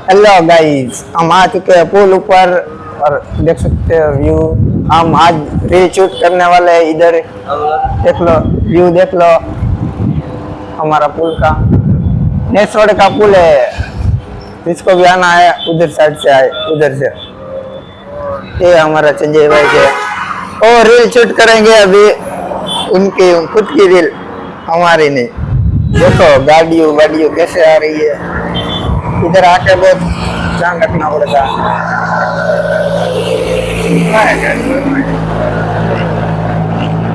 Hello guys, हम आ चुके हैं पुल ऊपर और देख सकते हो व्यू। हम आज रील शूट करने वाले हैं। इधर देख लो, व्यू देख लो हमारा पुल का। नेसोड़ का पुल है, जिसको भी आना है उधर साइड से आए, उधर से। ये हमारा संजय भाई है और रील शूट करेंगे अभी, उनकी खुद की रील, हमारी नहीं। देखो गाड़ियों गाड़ियों कैसे आ रही है। इधर आके बहुत ध्यान रखना पड़ेगा।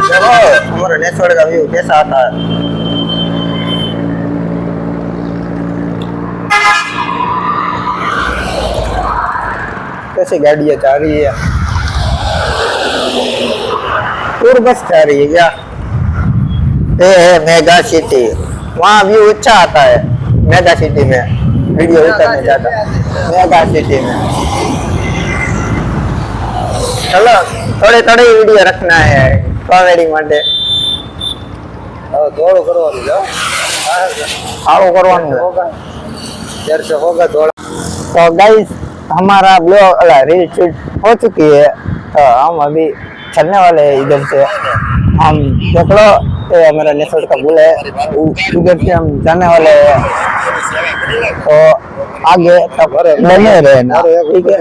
चलो हमारे नेसोड़ का व्यू कैसा आता है। कैसी गाड़ियां जा रही है, टूर बस जा रही है क्या? ये है मेगा सिटी, वहाँ व्यू अच्छा आता है। मेगा सिटी में वीडियो उतारने जाता मेगा सिटी में। चलो थोड़े थोड़े वीडियो रखना है कॉमेडी માટે। थोड़ा करवानी जाओ, सारो करवानो होगा देर से होगा थोड़ा। तो गाइस हमारा ब्लॉग रील शूट हो चुकी है, तो हम अभी चलने वाले हैं इधर से। हम देख लो, ये हमारा नेसोड़ का पुल है, उधर से हम जाने वाले हैं। तो आगे तक बने रहना, ठीक है।